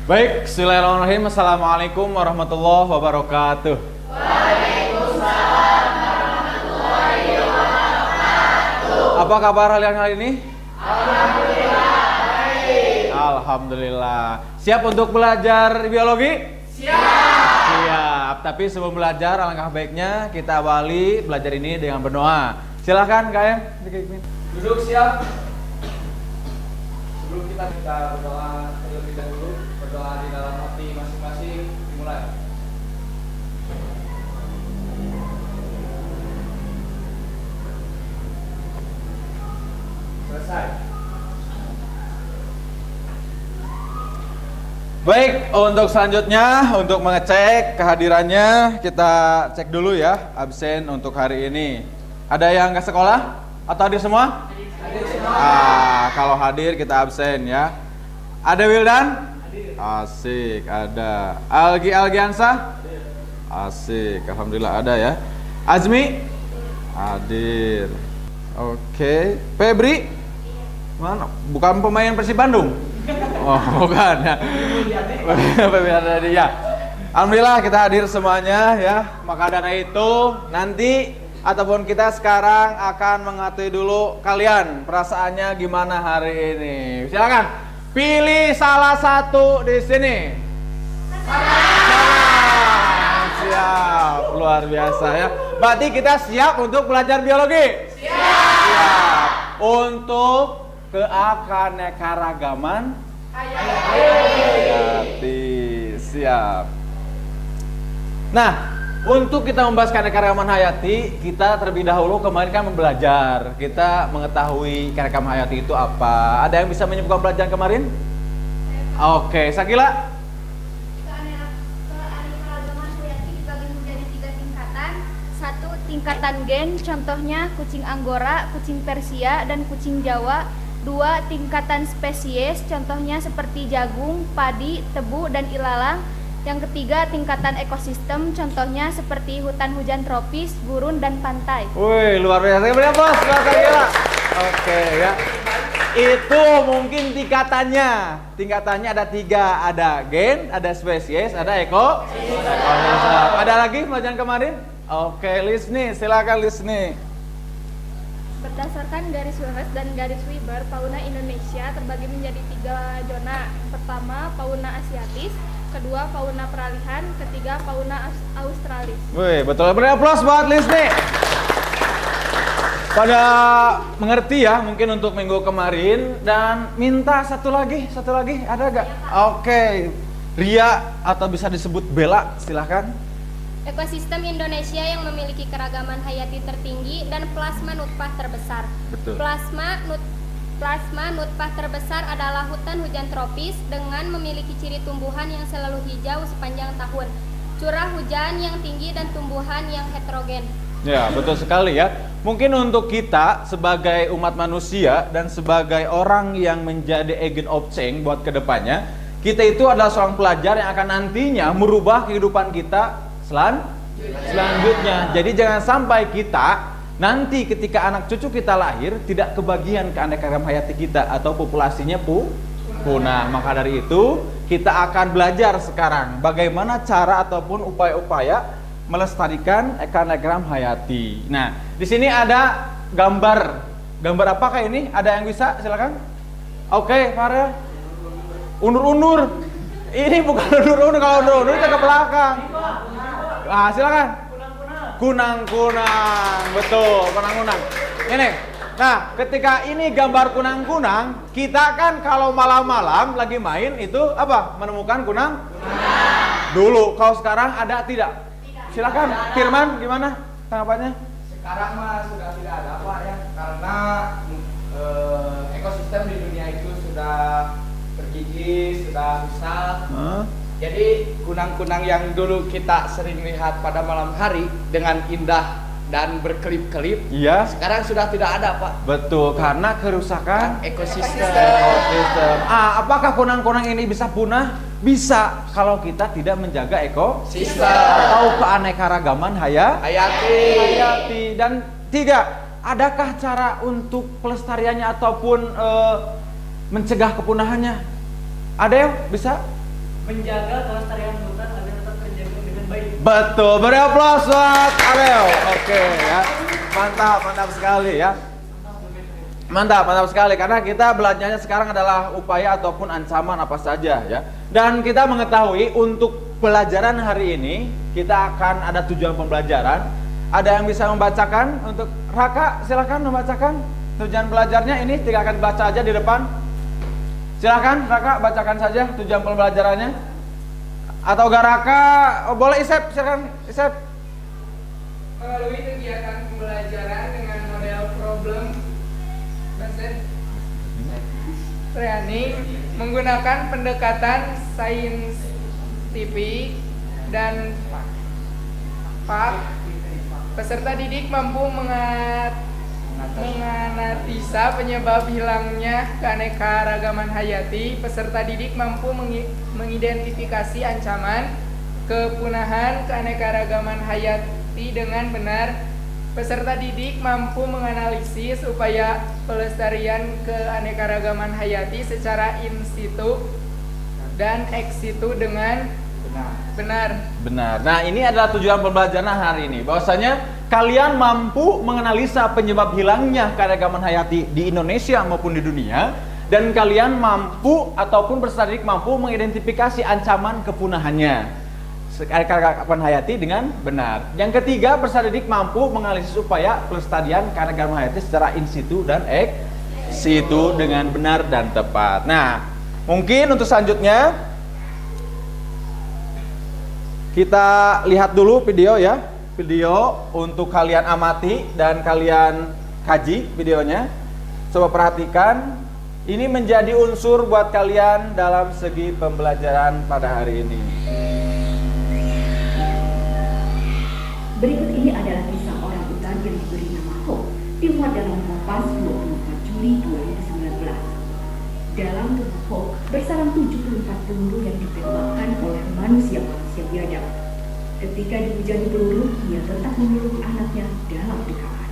Baik, bismillahirrahmanirrahim. Assalamualaikum warahmatullahi wabarakatuh. Waalaikumsalam warahmatullahi wabarakatuh. Apa kabar kalian hari ini? Alhamdulillah baik. Alhamdulillah. Siap untuk belajar biologi? Siap. Siap. Tapi sebelum belajar, alangkah baiknya kita awali belajar ini dengan berdoa. Silahkan kalian duduk siap. Sebelum kita berdoa terlebih dahulu, berdoa di dalam hati masing-masing dimulai. Selesai. Baik, untuk selanjutnya untuk mengecek kehadirannya kita cek dulu ya absen untuk hari ini. Ada yang ke sekolah atau hadir semua? Hadir semua. Kalau hadir kita absen ya. Ada Wildan? Hadir. Asik, ada. Algiansa? Asik, alhamdulillah ada ya. Azmi? Hadir. Oke. Febri? Mana? Bukan pemain Persib Bandung? Oh, bukan ya. Febri ada ya. Alhamdulillah kita hadir semuanya ya. Maka dari itu nanti ataupun kita sekarang akan mengetahui dulu kalian perasaannya gimana hari ini. Silakan pilih salah satu di sini. Siap, luar biasa ya. Berarti kita siap untuk belajar biologi. Siap. Untuk keanekaragaman hayati. Siap. Nah, untuk kita membahas keanekaragaman hayati, kita terlebih dahulu kemarin kan belajar. Kita mengetahui keanekaragaman hayati itu apa. Ada yang bisa menyebutkan pelajaran kemarin? Oke, Sakila. Keanekaragaman hayati dibagi menjadi 3 tingkatan. 1. Tingkatan gen, contohnya kucing Anggora, kucing Persia, dan kucing Jawa. 2. Tingkatan spesies, contohnya seperti jagung, padi, tebu, dan ilalang. Yang ketiga, tingkatan ekosistem, contohnya seperti hutan hujan tropis, gurun, dan pantai. Wih, luar biasa. Beri aplaus buat Sakila. Oke ya. Itu mungkin tingkatannya. Tingkatannya ada 3, ada gen, ada spesies, ada ekosistem. Ada lagi pelajaran kemarin? Oke, Lisni, silakan Lisni. Berdasarkan garis Wallace dan garis Weber, fauna Indonesia terbagi menjadi 3 zona. Pertama, fauna asiatis. Kedua, fauna peralihan. Ketiga, fauna australis. Wih, betul. Beri aplaus buat Lisni. Pada mengerti ya mungkin untuk minggu kemarin. Dan minta satu lagi ada gak? Oke. Ria atau bisa disebut Bella, silahkan. Ekosistem Indonesia yang memiliki keragaman hayati tertinggi dan plasma nutfah terbesar. Betul. Plasma nutfah terbesar adalah hutan hujan tropis dengan memiliki ciri tumbuhan yang selalu hijau sepanjang tahun, curah hujan yang tinggi, dan tumbuhan yang heterogen. Ya, betul sekali ya. Mungkin untuk kita sebagai umat manusia dan sebagai orang yang menjadi agent of change buat kedepannya, kita itu adalah seorang pelajar yang akan nantinya merubah kehidupan kita selanjutnya. Jadi jangan sampai kita nanti ketika anak cucu kita lahir tidak kebagian keanekaragaman hayati kita atau populasinya punah. Maka dari itu kita akan belajar sekarang bagaimana cara ataupun upaya-upaya melestarikan keanekaragaman hayati. Nah, di sini ada gambar apakah ini? Ada yang bisa? Silakan. Oke, Farel. Unur-unur. Ini bukan unur-unur, kalau unur-unur kita ke belakang. Nah, silakan. Kunang-kunang, betul, kunang-kunang. Ini, nah ketika ini gambar kunang-kunang, kita kan kalau malam-malam lagi main itu apa? Menemukan kunang? Dulu, kalau sekarang ada tidak? Silakan, Firman, gimana tanggapannya? Sekarang mah sudah tidak ada Pak ya, karena ekosistem di dunia itu sudah terkikis, sudah rusak. Jadi kunang-kunang yang dulu kita sering lihat pada malam hari dengan indah dan berkelip-kelip, Iya. sekarang sudah tidak ada Pak. Betul, karena kerusakan Ekosistem. Apakah kunang-kunang ini bisa punah? Bisa, kalau kita tidak menjaga ekosistem atau keanekaragaman hayati. Dan 3, adakah cara untuk pelestariannya ataupun mencegah kepunahannya? Ada yang bisa? menjaga kelestarian hutan agar tetap terjaga dengan baik. Betul, beri aplaus buat Arel. Oke ya, mantap sekali ya. Mantap sekali karena kita belajarnya sekarang adalah upaya ataupun ancaman apa saja ya. Dan kita mengetahui untuk pelajaran hari ini kita akan ada tujuan pembelajaran. Ada yang bisa membacakan untuk Raka? Silakan membacakan tujuan belajarnya ini. Tinggalkan baca aja di depan. Silakan Raka bacakan saja tujuan pembelajarannya. Atau gak Raka? Oh, boleh Isep, silakan Isep. Melalui kegiatan pembelajaran dengan model problem training menggunakan pendekatan saintifik dan peserta didik mampu menganalisa penyebab hilangnya keanekaragaman hayati. Peserta didik mampu mengidentifikasi ancaman kepunahan keanekaragaman hayati dengan benar. Peserta didik mampu menganalisis upaya pelestarian keanekaragaman hayati secara in situ dan ex situ dengan benar. Nah, ini adalah tujuan pembelajaran hari ini. Bahwasanya kalian mampu menganalisa penyebab hilangnya keanekaragaman hayati di Indonesia maupun di dunia, dan kalian mampu ataupun peserta didik mampu mengidentifikasi ancaman kepunahannya keanekaragaman hayati dengan benar. Yang ketiga, peserta didik mampu menganalisis upaya pelestarian keanekaragaman hayati secara in situ dan ex situ dengan benar dan tepat. Nah, mungkin untuk selanjutnya kita lihat dulu video ya. Video untuk kalian amati dan kalian kaji videonya. Coba perhatikan. Ini menjadi unsur buat kalian dalam segi pembelajaran pada hari ini. Berikut ini adalah kisah orang utan yang diberi nama Hope, dimuat dalam Kompas 24 Juli 2019. Dalam tubuh Hope bersarang 74 peluru yang ditembakkan oleh manusia-manusia biadab. Ketika dihujani peluru, ia tetap memeluk anaknya dalam dekapan.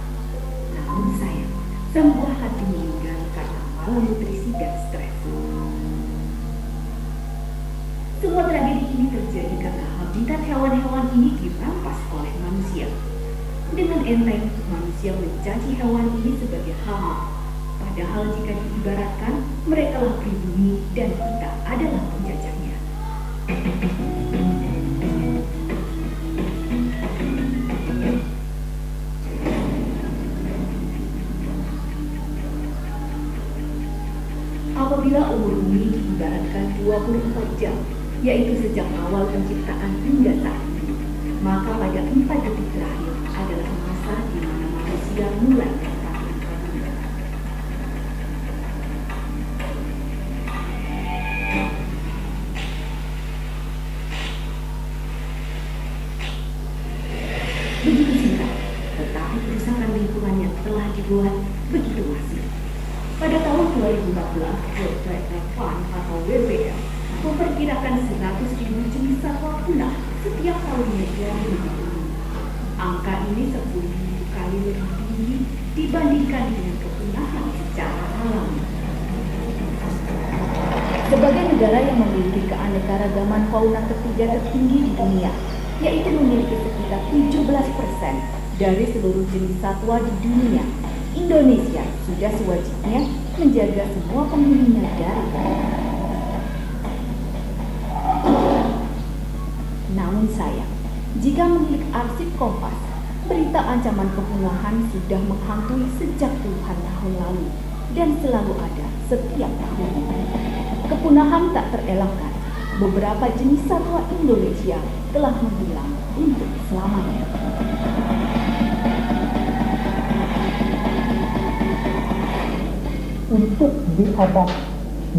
Namun sayang, sang buah hati meninggal karena malnutrisi dan stres. Semua tragedi ini terjadi karena habitat hewan-hewan ini dirampas oleh manusia. Dengan enteng, manusia mencaci hewan ini sebagai hama. Padahal jika diibaratkan, mereka lah pribumi dan kita adalah penjajahnya. Apabila umur bumi diibaratkan 24 jam, yaitu sejak awal penciptaan hingga saat ini, maka pada 4 detik terakhir adalah masa di mana manusia mulai berakhir. Begitu singkat, tetapi kerusakan lingkungan yang telah dibuat begitu masif. Pada tahun 2014, World Wildlife Fund atau WWF memperkirakan 100.000 jenis satwa punah setiap tahunnya 2020. Angka ini 10.000 kali lebih tinggi dibandingkan dengan kepunahan secara alami. Sebagai negara yang memiliki keanekaragaman fauna ketiga tertinggi di dunia, yaitu memiliki sekitar 17% dari seluruh jenis satwa di dunia, Indonesia sudah sewajibnya menjaga semua penghuninya dari kepunahan. Namun sayang, jika menilik arsip Kompas, berita ancaman kepunahan sudah menghantui sejak puluhan tahun lalu dan selalu ada setiap tahun. Kepunahan tak terelakkan, beberapa jenis satwa Indonesia telah menghilang untuk selamanya. Untuk di abad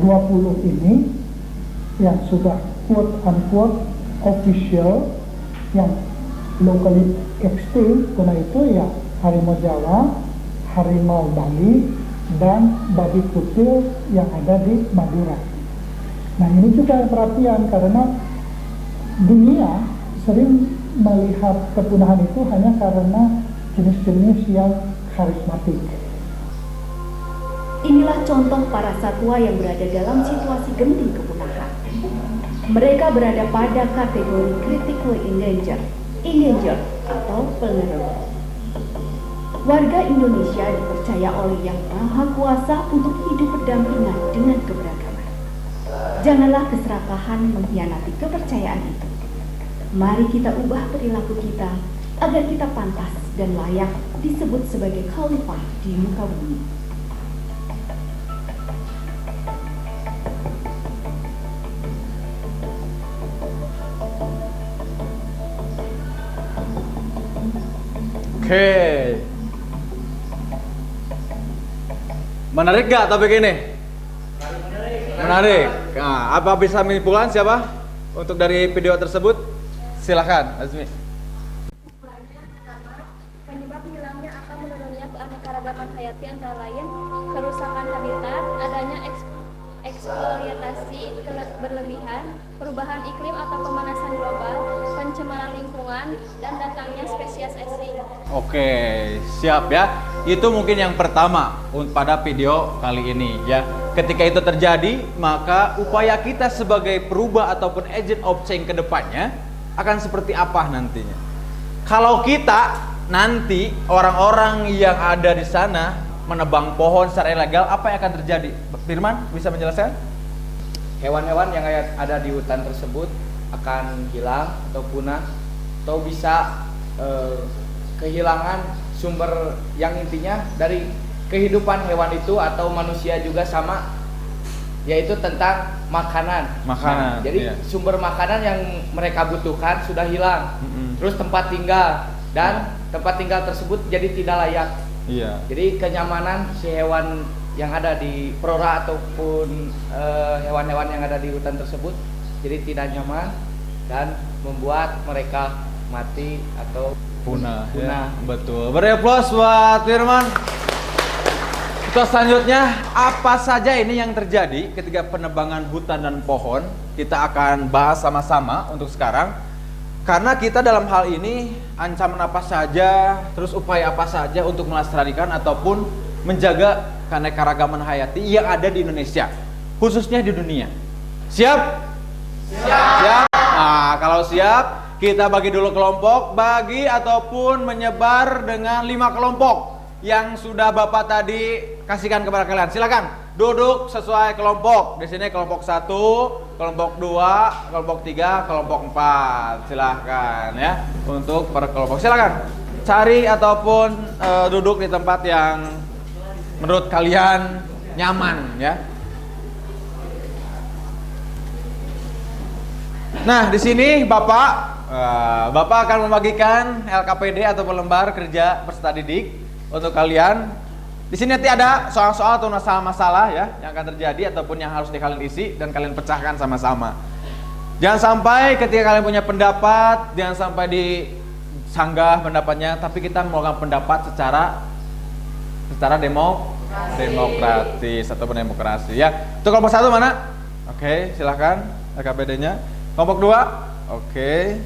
20 ini yang sudah quote-unquote official yang locally extinct karena itu ya harimau Jawa, harimau Bali, dan babi kutil yang ada di Madura. Nah ini juga perhatian karena dunia sering melihat kepunahan itu hanya karena jenis-jenis yang karismatik. Inilah contoh para satwa yang berada dalam situasi genting kepunahan. Mereka berada pada kategori critically endangered atau peneror. Warga Indonesia dipercaya oleh Yang Maha Kuasa untuk hidup berdampingan dengan keberagaman. Janganlah keserakahan mengkhianati kepercayaan itu. Mari kita ubah perilaku kita agar kita pantas dan layak disebut sebagai khalifah di muka bumi. Oke. Menarik gak topik ini? Menarik. Nah, apa bisa menyimpulkan siapa? Untuk dari video tersebut? Silahkan, Azmi. Penyebab hilangnya atau menurunnya keanekaragaman hayati antara lain kerusakan habitat, adanya eksploitasi berlebihan, perubahan iklim atau pemanasan global, pencemaran lingkungan, dan datangnya spesies asing. Oke, siap ya. Itu mungkin yang pertama pada video kali ini ya. Ketika itu terjadi, maka upaya kita sebagai perubah ataupun agent of change ke depannya akan seperti apa nantinya. Kalau kita nanti orang-orang yang ada di sana menebang pohon secara ilegal, apa yang akan terjadi? Firman bisa menjelaskan? Hewan-hewan yang ada di hutan tersebut akan hilang atau punah, atau bisa kehilangan sumber yang intinya dari kehidupan hewan itu atau manusia juga sama, yaitu tentang makanan. Makanan. Jadi iya. sumber makanan yang mereka butuhkan sudah hilang. Terus tempat tinggal dan tempat tinggal tersebut jadi tidak layak. Iya. Jadi kenyamanan si hewan yang ada di flora ataupun hewan-hewan yang ada di hutan tersebut jadi tidak nyaman dan membuat mereka mati atau Punah. punah. Ya, betul. Beri aplaus buat Firman. Terus selanjutnya, apa saja ini yang terjadi ketika penebangan hutan dan pohon? Kita akan bahas sama-sama untuk sekarang. Karena kita dalam hal ini ancaman apa saja, terus upaya apa saja untuk melestarikan ataupun menjaga keanekaragaman hayati yang ada di Indonesia, khususnya di dunia. Siap? Siap. Nah, kalau siap, kita bagi dulu kelompok, bagi ataupun menyebar dengan 5 kelompok yang sudah Bapak tadi kasihkan kepada kalian. Silakan duduk sesuai kelompok. Di sini kelompok 1, kelompok 2, kelompok 3, kelompok 4. Silakan ya untuk per kelompok. Silakan cari ataupun duduk di tempat yang menurut kalian nyaman ya. Nah, di sini Bapak akan membagikan LKPD atau lembar kerja peserta didik untuk kalian. Di sini nanti ada soal-soal atau masalah-masalah ya yang akan terjadi ataupun yang harus kalian isi dan kalian pecahkan sama-sama. Jangan sampai ketika kalian punya pendapat, jangan sampai disanggah pendapatnya, tapi kita melakukan pendapat secara demokratis ataupun demokrasi ya. Itu kelompok 1 mana? Oke, silahkan LKPD-nya. Kelompok 2. Oke.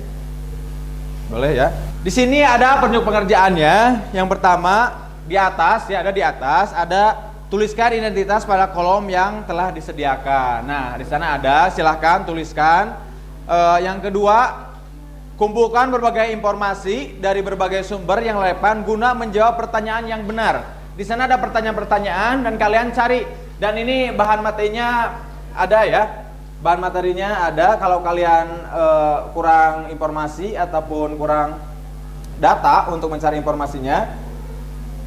Boleh ya. Di sini ada penunjuk pengerjaannya. Yang pertama di atas ya, ada tuliskan identitas pada kolom yang telah disediakan. Nah, di sana ada, silahkan tuliskan. Yang kedua, kumpulkan berbagai informasi dari berbagai sumber yang relevan guna menjawab pertanyaan yang benar. Di sana ada pertanyaan-pertanyaan dan kalian cari. Dan ini bahan materinya ada ya. Bahan materinya ada. Kalau kalian kurang informasi ataupun kurang data untuk mencari informasinya,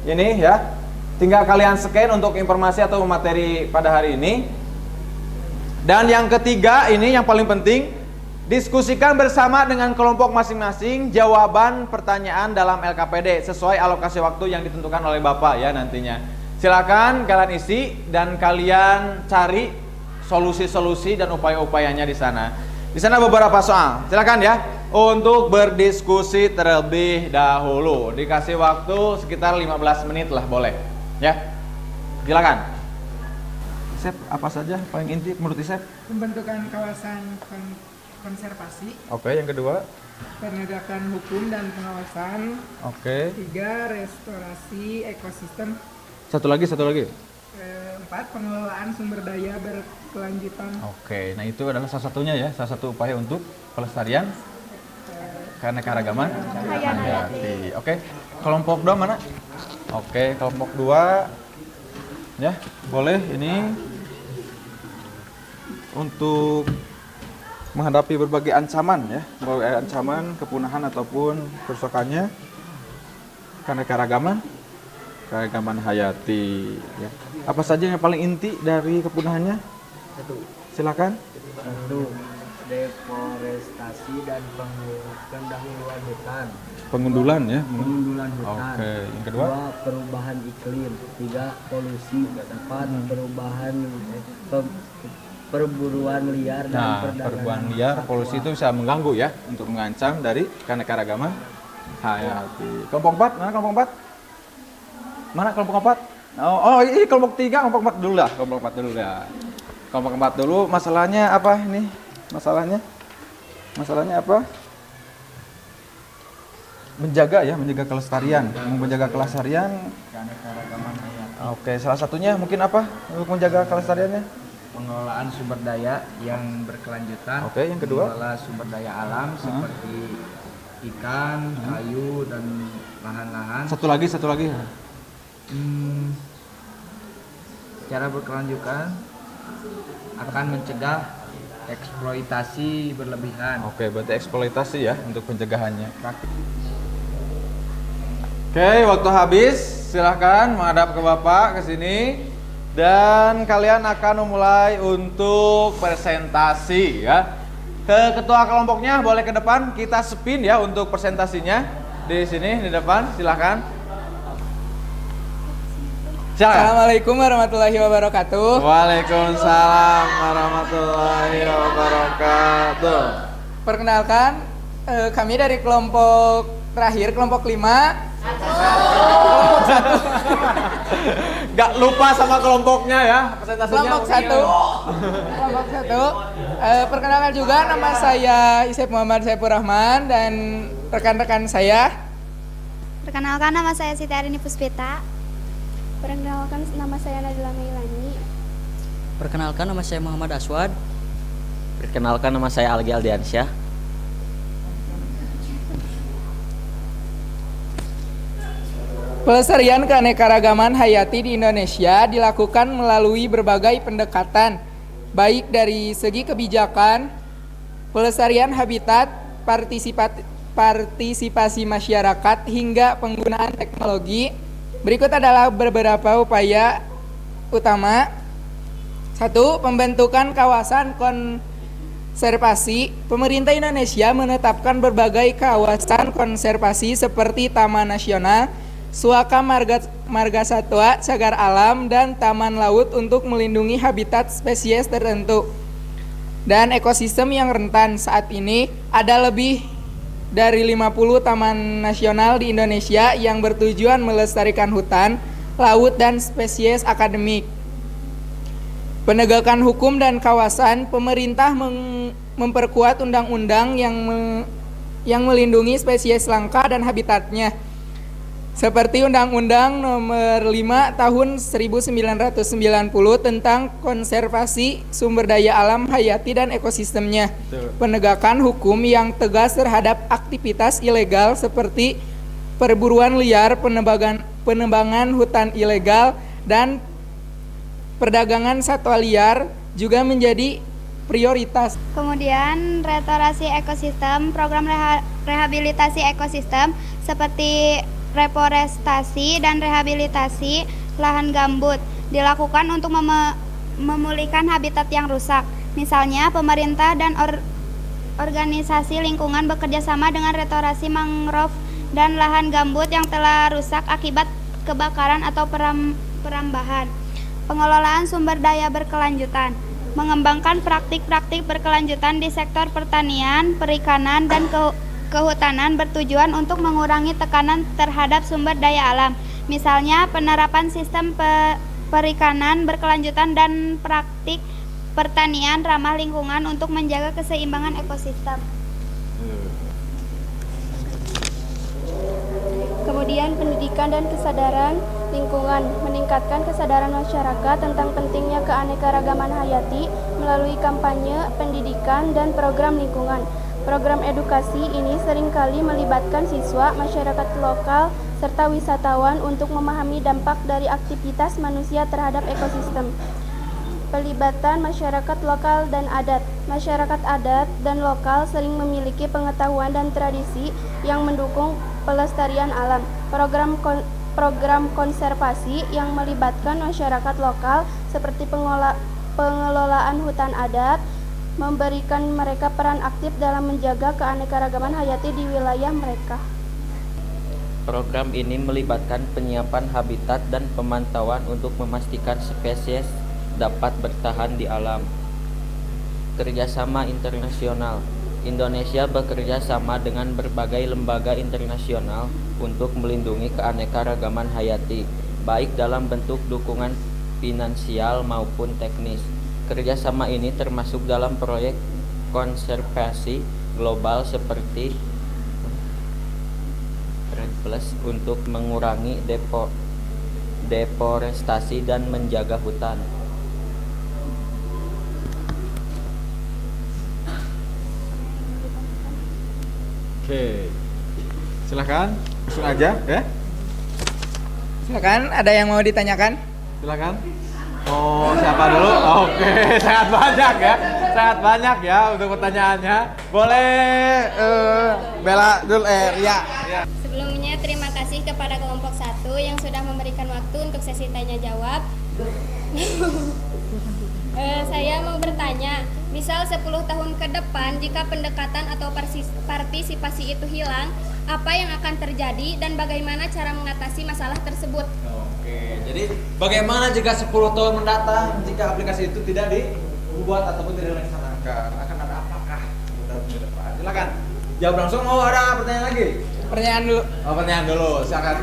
ini ya, tinggal kalian scan untuk informasi atau materi pada hari ini. Dan yang ketiga ini yang paling penting, diskusikan bersama dengan kelompok masing-masing jawaban pertanyaan dalam LKPD sesuai alokasi waktu yang ditentukan oleh Bapak ya nantinya. Silakan kalian isi dan kalian cari solusi-solusi dan upaya-upayanya di sana. Di sana beberapa soal. Silakan ya untuk berdiskusi terlebih dahulu. Dikasih waktu sekitar 15 menit lah boleh. Ya. Silakan. Sep, apa saja paling inti menurut Sep? Pembentukan kawasan konservasi. Oke, yang kedua. Penegakan hukum dan pengawasan. Oke. 3. Restorasi ekosistem. Satu lagi. 4. Pengelolaan sumber daya berkelanjutan. Oke, nah itu adalah salah satunya ya, salah satu upaya untuk pelestarian keanekaragaman hayati. Oke, kelompok 2 mana? Oke, kelompok 2 ya, boleh ini untuk menghadapi berbagai ancaman ya, berbagai ancaman kepunahan ataupun kerusakannya keanekaragaman hayati ya. Apa saja yang paling inti dari kepunahannya? Silakan. Satu, deforestasi dan pendahuluan hutan. Pengundulan ya. Pengundulan hutan. Oke, yang kedua? 2, perubahan iklim. 3, polusi. 4, perubahan perburuan liar dan Nah, perdagangan perburuan liar, polusi itu bisa mengganggu ya, untuk mengancam dari keanekaragaman hayati. Kelompok 4, mana kelompok 4? Mana kelompok 4? Oh, ini kelompok 3, kelompok 4 dulu lah, kelompok 4 dulu ya. Kelompok 4 dulu, masalahnya apa ini? Masalahnya apa? Menjaga ya, menjaga kelestarian, keanekaragaman hayati. Oke, salah satunya mungkin apa untuk menjaga kelestariannya? Pengelolaan sumber daya yang berkelanjutan. Oke, yang kedua? Mengelola sumber daya alam seperti ikan, kayu, dan lahan-lahan. Satu lagi. Secara berkelanjutan akan mencegah eksploitasi berlebihan. Oke, berarti eksploitasi ya untuk pencegahannya. Oke, waktu habis. Silahkan menghadap ke Bapak ke sini. Dan kalian akan memulai untuk presentasi ya. Ke ketua kelompoknya boleh ke depan, kita spin ya untuk presentasinya. Di sini di depan, silakan. Silakan. Assalamualaikum warahmatullahi wabarakatuh. Waalaikumsalam warahmatullahi wabarakatuh. Perkenalkan, kami dari kelompok terakhir, kelompok 5. Gak lupa sama kelompoknya ya, presentasinya. Kelompok 1. Kelompok 1. Perkenalkan juga, nama saya Isep Muhammad Saifur Rahman dan rekan-rekan saya. Perkenalkan, nama saya Siti Arini Puspita. Perkenalkan, nama saya Nadila Meilani. Perkenalkan, nama saya Muhammad Aswad. Perkenalkan, nama saya Algi Aldiansyah. Pelestarian keanekaragaman hayati di Indonesia dilakukan melalui berbagai pendekatan, baik dari segi kebijakan, pelestarian habitat, partisipasi masyarakat, hingga penggunaan teknologi. Berikut adalah beberapa upaya utama. 1. Pembentukan kawasan konservasi. Pemerintah Indonesia menetapkan berbagai kawasan konservasi seperti Taman Nasional, Suaka Marga Satwa, Cagar Alam, dan Taman Laut untuk melindungi habitat spesies tertentu dan ekosistem yang rentan. Saat ini ada lebih dari 50 taman nasional di Indonesia yang bertujuan melestarikan hutan, laut, dan spesies akademik. Penegakan hukum dan kawasan. Pemerintah memperkuat undang-undang yang melindungi spesies langka dan habitatnya, seperti Undang-Undang Nomor 5 Tahun 1990 tentang konservasi sumber daya alam hayati dan ekosistemnya. Penegakan hukum yang tegas terhadap aktivitas ilegal seperti perburuan liar, penebangan hutan ilegal, dan perdagangan satwa liar juga menjadi prioritas. Kemudian restorasi ekosistem, program rehabilitasi ekosistem seperti reforestasi dan rehabilitasi lahan gambut dilakukan untuk memulihkan habitat yang rusak. Misalnya, pemerintah dan organisasi lingkungan bekerja sama dengan restorasi mangrove dan lahan gambut yang telah rusak akibat kebakaran atau perambahan. Pengelolaan sumber daya berkelanjutan. Mengembangkan praktik-praktik berkelanjutan di sektor pertanian, perikanan, dan kehutanan bertujuan untuk mengurangi tekanan terhadap sumber daya alam. Misalnya, penerapan sistem perikanan berkelanjutan dan praktik pertanian ramah lingkungan untuk menjaga keseimbangan ekosistem. Kemudian, pendidikan dan kesadaran Lingkungan, meningkatkan kesadaran masyarakat tentang pentingnya keanekaragaman hayati melalui kampanye, pendidikan, dan program lingkungan. Program edukasi ini seringkali melibatkan siswa, masyarakat lokal, serta wisatawan untuk memahami dampak dari aktivitas manusia terhadap ekosistem. Pelibatan masyarakat lokal dan adat. Masyarakat adat dan lokal sering memiliki pengetahuan dan tradisi yang mendukung pelestarian alam. Program konservasi yang melibatkan masyarakat lokal seperti pengelolaan hutan adat memberikan mereka peran aktif dalam menjaga keanekaragaman hayati di wilayah mereka. Program ini melibatkan penyiapan habitat dan pemantauan untuk memastikan spesies dapat bertahan di alam. Kerjasama internasional. Indonesia bekerja sama dengan berbagai lembaga internasional untuk melindungi keanekaragaman hayati, baik dalam bentuk dukungan finansial maupun teknis. Kerjasama ini termasuk dalam proyek konservasi global seperti REDD Plus untuk mengurangi deforestasi dan menjaga hutan. Oke, silakan langsung aja ya. Silakan, ada yang mau ditanyakan? Silakan. Oh, siapa dulu? Oke, sangat banyak ya untuk pertanyaannya. Boleh Bella dulu, Ria. Sebelumnya terima kasih kepada kelompok 1 yang sudah memberikan waktu untuk sesi tanya jawab. Saya mau bertanya, misal 10 tahun ke depan jika pendekatan atau partisipasi itu hilang, apa yang akan terjadi dan bagaimana cara mengatasi masalah tersebut? Oke, jadi bagaimana jika 10 tahun mendatang jika aplikasi itu tidak dibuat ataupun tidak dilaksanakan? Akan ada apakah tahun ke depan? Silakan. Jawab langsung. Mau ada pertanyaan lagi? Pertanyaan dulu. Oh, pertanyaan dulu. Silakan.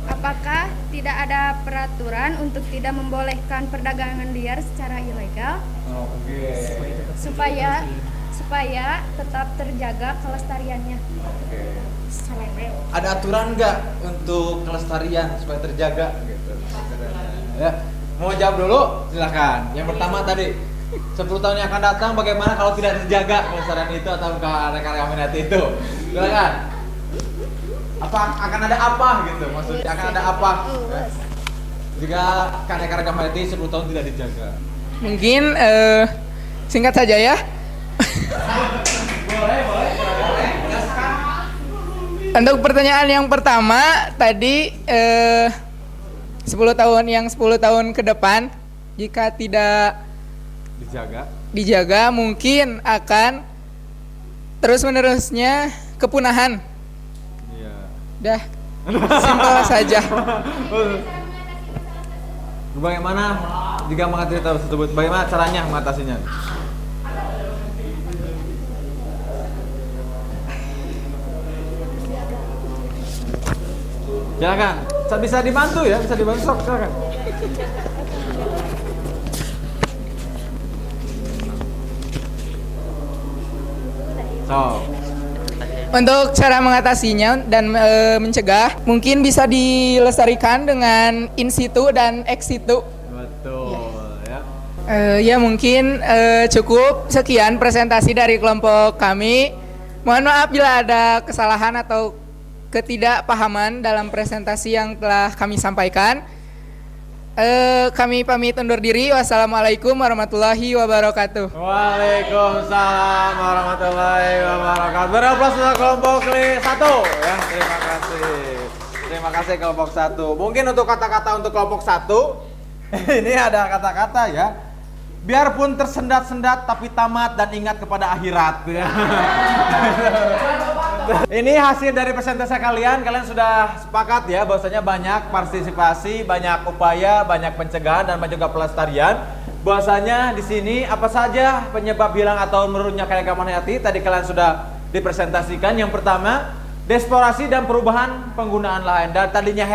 Apakah tidak ada peraturan untuk tidak membolehkan perdagangan liar secara ilegal? Oke. Supaya tetap terjaga kelestariannya. Oke. Ada aturan nggak untuk kelestarian supaya terjaga gitu? Ya, mau jawab dulu? Silakan. Yang pertama tadi, 10 tahun yang akan datang bagaimana kalau tidak terjaga kelestarian itu atau keanekaragaman hayati itu? Silakan. Apa akan ada apa gitu? Maksudnya akan ada apa? Ya? Jika keanekaragaman hayati 10 tahun tidak dijaga. Mungkin singkat saja ya. Boleh. Untuk pertanyaan yang pertama tadi 10 tahun ke depan jika tidak dijaga mungkin akan terus-menerusnya kepunahan. Iya. Dah. Simpel saja. Bagaimana jika mengatasi tersebut? Bagaimana caranya mengatasinya? Silakan. Bisa dibantu ya, bisa dibantu. Silakan. Untuk cara mengatasinya dan mencegah mungkin bisa dilestarikan dengan in situ dan ex situ. Betul ya. Ya mungkin cukup sekian presentasi dari kelompok kami. Mohon maaf bila ada kesalahan atau ketidakpahaman dalam presentasi yang telah kami sampaikan. Kami pamit undur diri. Wassalamualaikum warahmatullahi wabarakatuh. Waalaikumsalam warahmatullahi wabarakatuh. Beraplaus untuk kelompok 1 ya. Terima kasih. Terima kasih kelompok 1. Mungkin untuk kata-kata untuk kelompok 1 ini ada kata-kata ya. Biarpun tersendat-sendat tapi tamat dan ingat kepada akhirat ya. Ini hasil dari presentasi kalian sudah sepakat ya bahwasanya banyak partisipasi, banyak upaya, banyak pencegahan dan juga pelestarian. Bahwasanya di sini apa saja penyebab hilang atau menurunnya keanekaragaman hayati tadi kalian sudah dipresentasikan. Yang pertama, deforestasi dan perubahan penggunaan lahan. Dan tadinya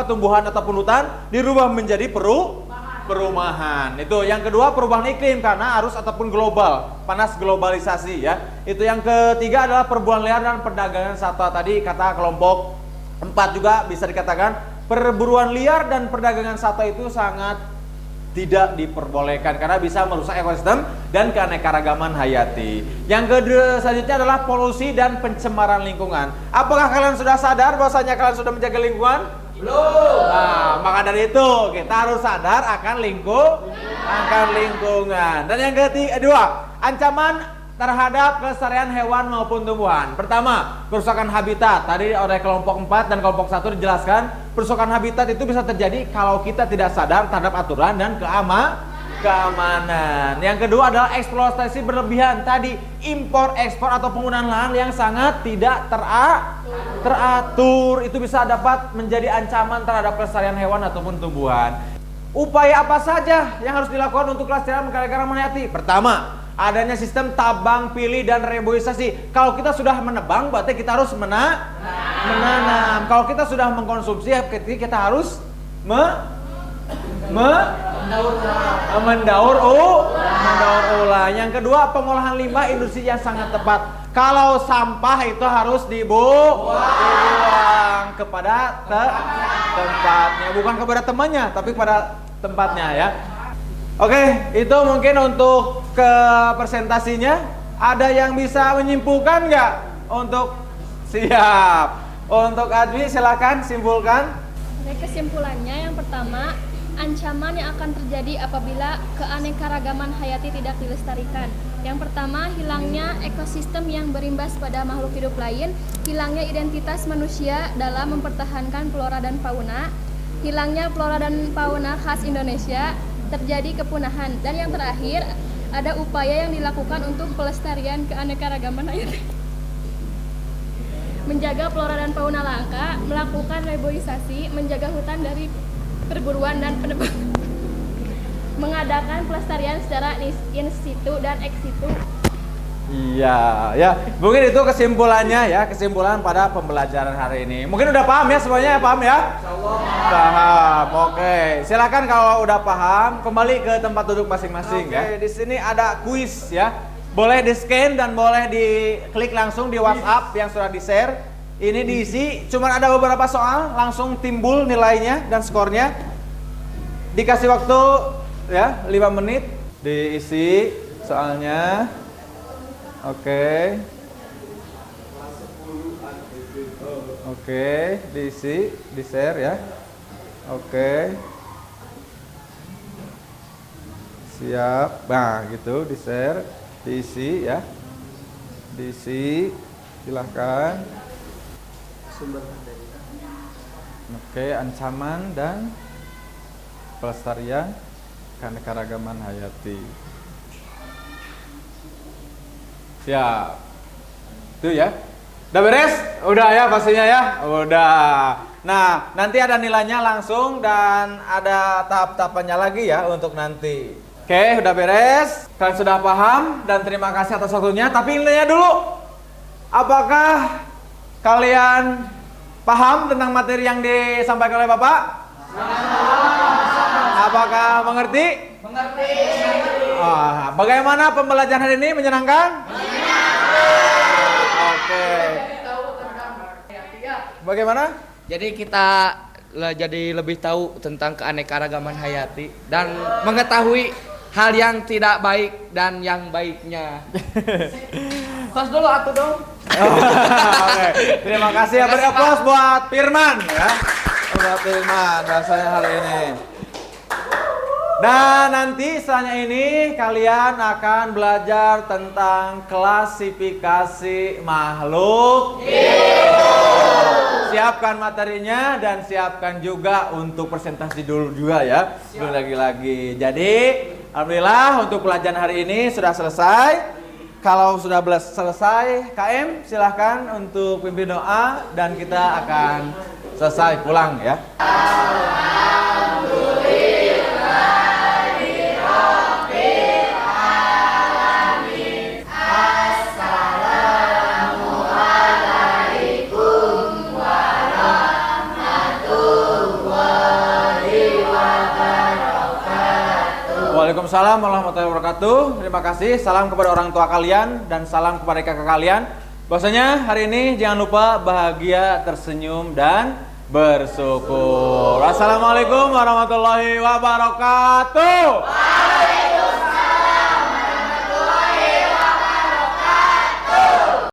tumbuhan ataupun hutan dirubah menjadi perumahan. Itu yang kedua, perubahan iklim karena arus ataupun global, panas globalisasi ya. Itu yang ketiga adalah perburuan liar dan perdagangan satwa. Tadi kata kelompok 4 juga bisa dikatakan perburuan liar dan perdagangan satwa itu sangat tidak diperbolehkan karena bisa merusak ekosistem dan keanekaragaman hayati. Yang kedua selanjutnya adalah polusi dan pencemaran lingkungan. Apakah kalian sudah sadar bahwasanya kalian sudah menjaga lingkungan? Belum. Nah, maka dari itu kita harus sadar akan lingkungan. Dan yang kedua, ancaman terhadap kelestarian hewan maupun tumbuhan. Pertama, kerusakan habitat. Tadi oleh kelompok 4 dan kelompok 1 dijelaskan, kerusakan habitat itu bisa terjadi kalau kita tidak sadar terhadap aturan dan keamanan. Yang kedua adalah eksploitasi berlebihan. Tadi impor, ekspor atau penggunaan lahan yang sangat tidak teratur itu bisa dapat menjadi ancaman terhadap kelestarian hewan ataupun tumbuhan. Upaya apa saja yang harus dilakukan untuk kelestarian keanekaragaman hayati? Pertama, adanya sistem tabang pilih dan reboisasi. Kalau kita sudah menebang, berarti kita harus menanam. Kalau kita sudah mengkonsumsi, kita harus mendaur ulang. Yang kedua, pengolahan limbah industri yang sangat tepat. Kalau sampah itu harus dibuang kepada tempatnya, bukan kepada temannya, tapi kepada tempatnya ya. Oke, itu mungkin untuk ke presentasinya. Ada yang bisa menyimpulkan nggak? Untuk siap. Untuk Adwi silakan simpulkan. Kesimpulannya yang pertama, ancaman yang akan terjadi apabila keanekaragaman hayati tidak dilestarikan. Yang pertama, hilangnya ekosistem yang berimbas pada makhluk hidup lain, hilangnya identitas manusia dalam mempertahankan flora dan fauna, hilangnya flora dan fauna khas Indonesia, terjadi kepunahan. Dan yang terakhir, ada upaya yang dilakukan untuk pelestarian keanekaragaman hayati, menjaga flora dan fauna langka, melakukan reboisasi, menjaga hutan dari perburuan dan penebangan, mengadakan pelestarian secara in situ dan ex situ. Iya, ya. Mungkin itu kesimpulannya ya, kesimpulan pada pembelajaran hari ini. Mungkin udah paham ya semuanya, paham ya? Paham. Oke. Silakan kalau udah paham, kembali ke tempat duduk masing-masing ya. Di sini ada kuis ya. Boleh di-scan dan boleh diklik langsung di WhatsApp yang sudah di-share. Ini diisi, cuma ada beberapa soal, langsung timbul nilainya dan skornya. Dikasih waktu ya 5 menit diisi soalnya. Oke, diisi, di-share ya. Oke. Siap. Nah, gitu, di-share, diisi ya. Diisi. Silahkan. Sumber materi. Oke, ancaman dan pelestarian keanekaragaman hayati. Siap. Itu ya. Udah beres? Udah ya pastinya ya? Udah. Nah, nanti ada nilainya langsung dan ada tahap-tahapannya lagi ya untuk nanti. Oke, udah beres. Kalian sudah paham dan terima kasih atas waktunya. Tapi nilainya dulu. Apakah kalian paham tentang materi yang disampaikan oleh Bapak? Apakah mengerti? Mengerti. Bagaimana pembelajaran hari ini? Menyenangkan? Oke. Bagaimana? Jadi kita jadi lebih tahu tentang keanekaragaman hayati dan mengetahui hal yang tidak baik dan yang baiknya. Tos dulu atuh dong. Oke. Terima kasih ya. Beri aplaus buat Firman ya. Buat Firman rasanya hari ini. Dan nanti setelahnya ini kalian akan belajar tentang klasifikasi makhluk hidup. Siapkan materinya dan siapkan juga untuk presentasi dulu juga ya. Belum lagi-lagi. Jadi alhamdulillah untuk pelajaran hari ini sudah selesai. Kalau sudah selesai KM silahkan untuk pimpin doa dan kita akan selesai pulang ya. Waalaikumsalam warahmatullahi wabarakatuh. Terima kasih. Salam kepada orang tua kalian dan salam kepada kakak kalian. Bahwasanya hari ini jangan lupa bahagia, tersenyum dan bersyukur. Assalamualaikum warahmatullahi wabarakatuh.